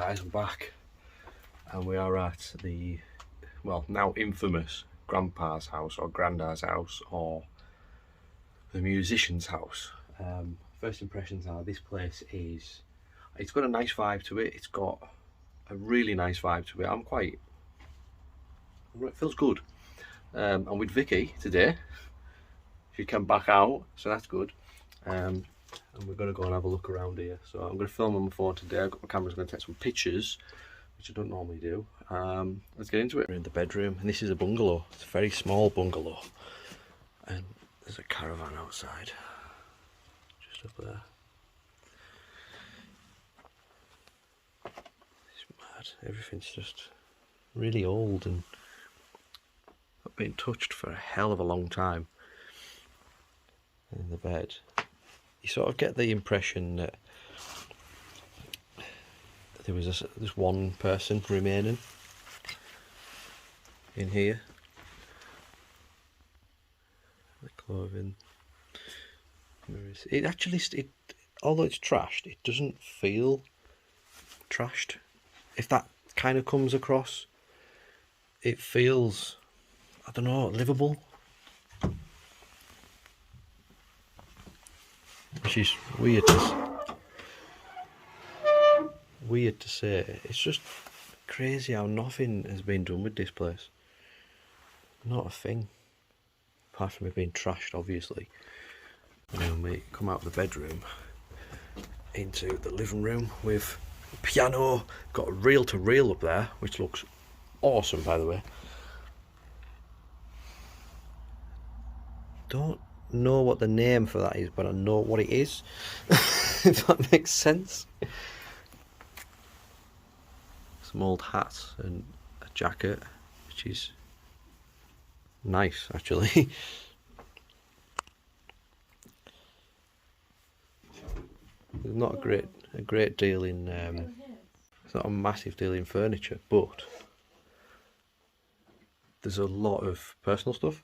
guys, I'm back and we are at the, well, now infamous Grandpa's house or Grandad's house or the musician's house. First impressions are this place is, it's got a nice vibe to it. It's got a really nice vibe to it. It feels good. I'm with Vicky today. She came back out, so that's good. And we're going to go and have a look around here. So I'm going to film on my phone today. I've got my camera's going to take some pictures, which I don't normally do. Let's get into it. We're in the bedroom, and this is a bungalow. It's a very small bungalow. And there's a caravan outside, just up there. It's mad. Everything's just really old and not been touched for a hell of a long time. In the bed, you sort of get the impression that there was this one person remaining in here. The clothing. It actually, although it's trashed, it doesn't feel trashed. If that kind of comes across, it feels, I don't know, livable. Which is weird to say. It's just crazy how nothing has been done with this place. Not a thing. Apart from it being trashed, obviously. And then we come out of the bedroom into the living room with a piano. Got a reel-to-reel up there, which looks awesome, by the way. Don't know what the name for that is, but I know what it is. If that makes sense. Some old hats and a jacket, which is nice actually. There's not a great deal in it's not a massive deal in furniture, but there's a lot of personal stuff.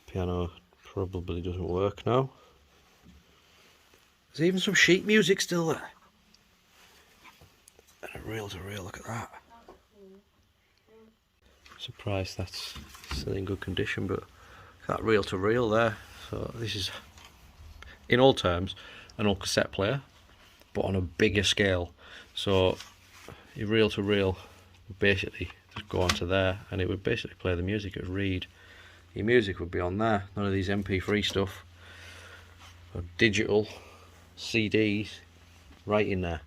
Piano probably doesn't work now. There's even some sheet music still there. And a reel-to-reel, look at that. Surprised that's still in good condition, but that reel-to-reel there. So this is, in all terms, an old cassette player, but on a bigger scale. So your reel-to-reel would basically just go onto there, and it would basically play the music. It would read. Your music would be on there, none of these MP3 stuff, or digital CDs, right in there.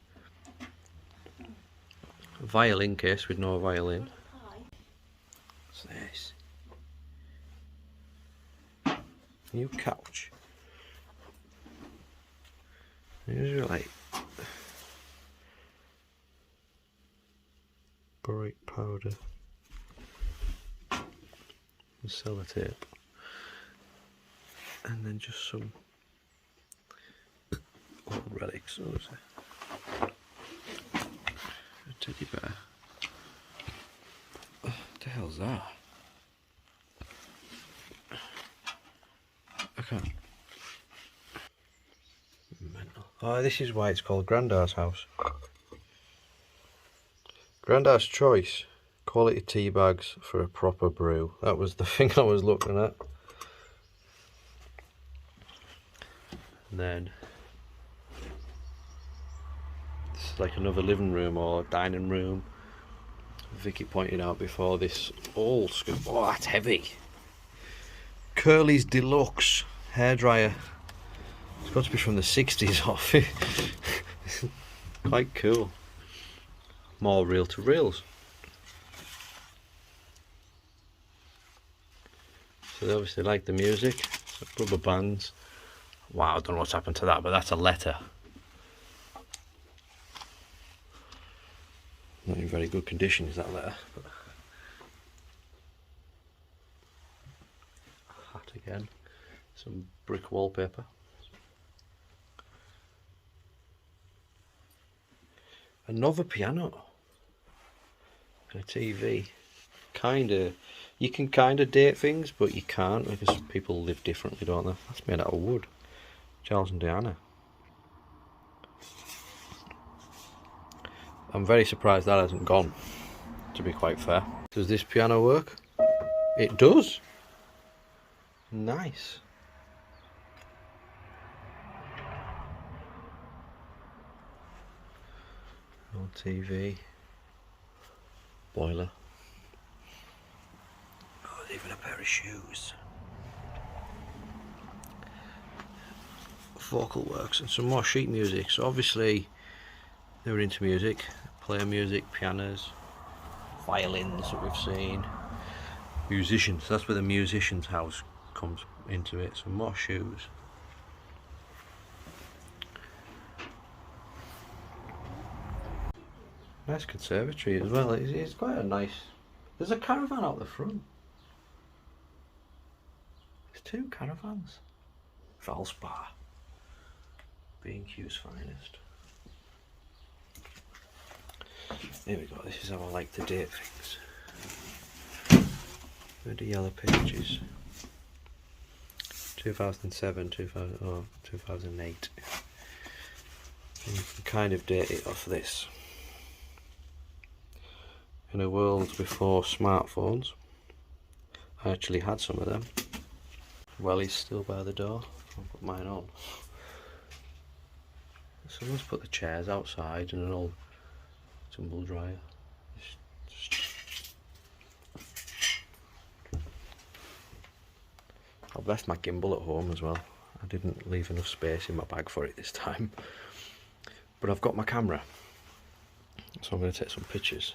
A violin case with no violin. What's this? New couch. These are like bright powder. Sellotape, and then just some old relics. A teddy bear. What the hell's that? I can't. Mental. Oh, this is why it's called Grandad's house. Grandad's choice. Quality tea bags for a proper brew. That was the thing I was looking at. And then this is like another living room or dining room. Vicky pointed out before, this old school. Oh, that's heavy. Curly's Deluxe hairdryer. It's got to be from the 60s off. Quite cool. More reel-to-reels. So they obviously like the music. So rubber bands. Wow, I don't know what's happened to that, but that's a letter. Not in very good condition is that letter. But hat again. Some brick wallpaper. Another piano. And a TV. You can kind of date things, but you can't because people live differently, don't they? That's made out of wood. Charles and Diana. I'm very surprised that hasn't gone, to be quite fair. Does this piano work? It does. Nice. Old TV. Boiler. Oh, there's even a pair of shoes. Vocal works and some more sheet music. So obviously they were into music, player music, pianos, violins that we've seen, musicians. That's where the musician's house comes into it. Some more shoes. Nice conservatory as well. It's quite a nice. There's a caravan out the front. There's 2 caravans. Valspar. B&Q's finest. Here we go. This is how I like to date things. Where the yellow pages? 2007, 2008. And you can kind of date it off this. In a world before smartphones, I actually had some of them. Well, he's still by the door. I'll put mine on. Someone's put the chairs outside and an old tumble dryer. I've left my gimbal at home as well. I didn't leave enough space in my bag for it this time. But I've got my camera, so I'm going to take some pictures.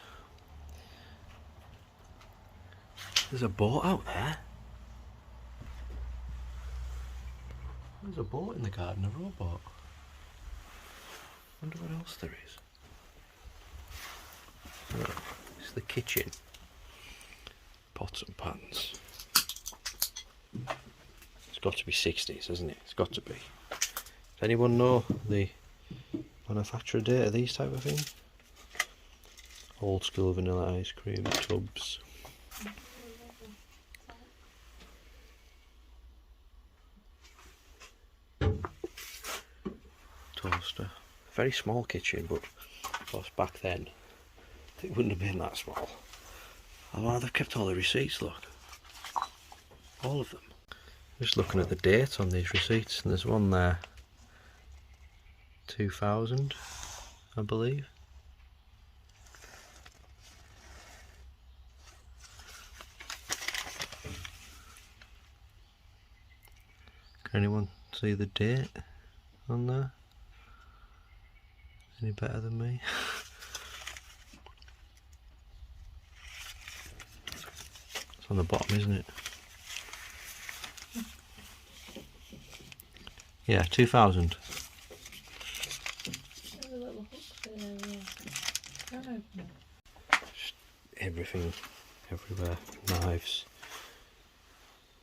There's a boat out there. There's a boat in the garden, a rowboat. Wonder what else there is. Oh, it's the kitchen. Pots and pans. It's got to be 60s, isn't it? It's got to be. Does anyone know the manufacturer date of these type of things? Old school vanilla ice cream tubs. Toaster. Very small kitchen, but of course back then it wouldn't have been that small. Oh, they've kept all the receipts, look. All of them. Just looking at the date on these receipts, and there's one there, 2000, I believe. Can anyone see the date on there? Any better than me? It's on the bottom, isn't it? Yeah, 2000. Just everything, everywhere. Knives.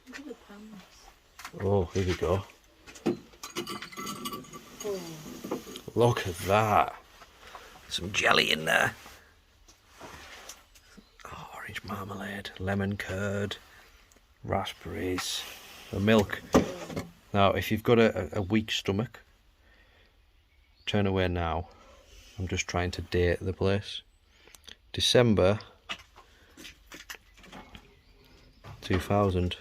Look at the pans. Oh, here we go. Oh. Look at that. Some jelly in there. Oh, orange marmalade, lemon curd, raspberries, the milk. Now, if you've got a weak stomach, turn away now. I'm just trying to date the place. December 2000.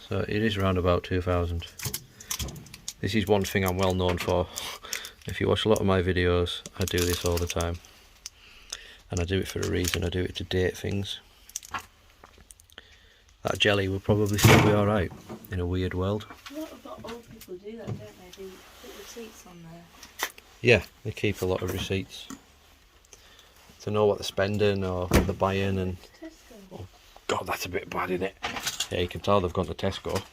So it is around about 2000. This is one thing I'm well known for. If you watch a lot of my videos, I do this all the time. And I do it for a reason. I do it to date things. That jelly will probably still be alright in a weird world. A lot of old people do that, don't they? They put receipts on there. Yeah, they keep a lot of receipts to know what they're spending or what they're buying. And oh god, that's a bit bad, isn't it? Yeah, you can tell they've gone to Tesco.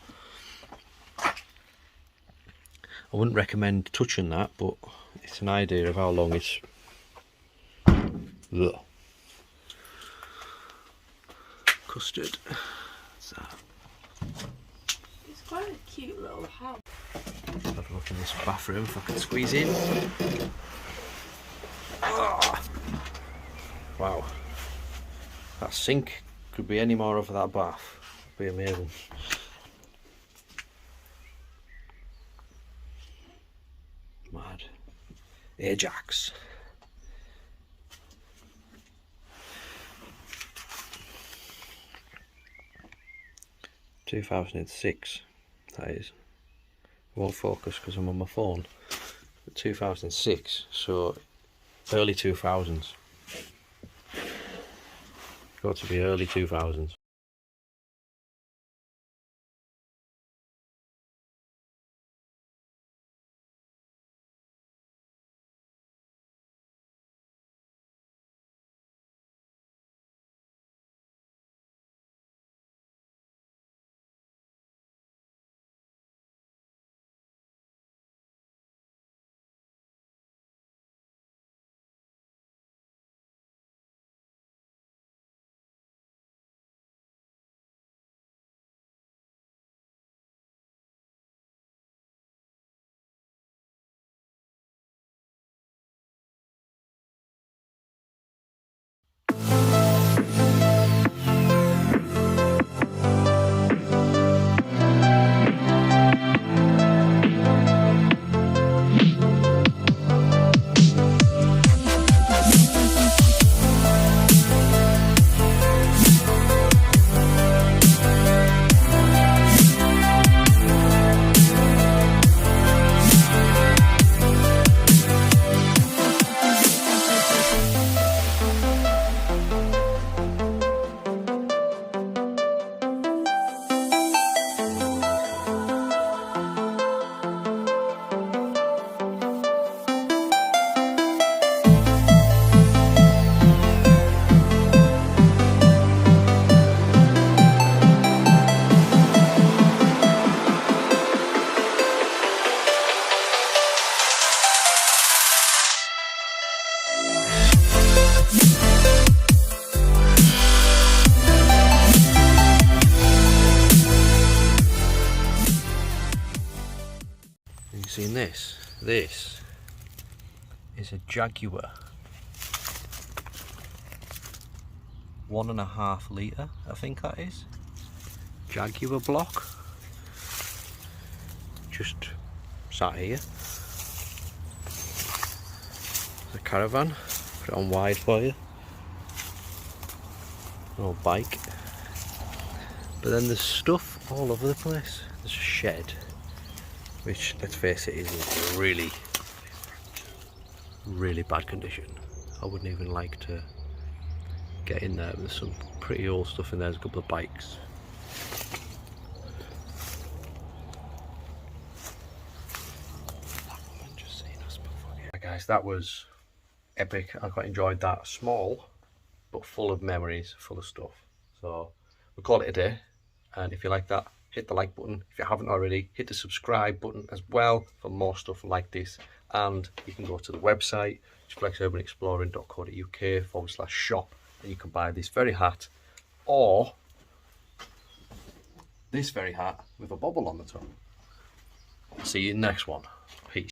I wouldn't recommend touching that, but it's an idea of how long it's. Ugh. Custard. What's that? It's quite a cute little house. Let's have a look in this bathroom if I can squeeze in. Oh. Wow. That sink could be any more over that bath. It'd be amazing. Mad. Ajax. (2006), that is. It won't focus because I'm on my phone. But 2006, so early 2000s. Got to be early 2000s. You seen this? This is a Jaguar 1.5 litre, I think that is. Jaguar block. Just sat here. The caravan. Put it on wide for you. No bike. But then there's stuff all over the place. There's a shed, which, let's face it, is in really bad condition. I wouldn't even like to get in there. There's some pretty old stuff in there. There's a couple of bikes. Right, guys, that was epic. I quite enjoyed that. Small, but full of memories, full of stuff. So we'll call it a day. And if you like that, hit the like button. If you haven't already, hit the subscribe button as well for more stuff like this. And you can go to the website, it's flexurbanexploring.co.uk/shop, and you can buy this very hat or this very hat with a bobble on the top. See you in the next one.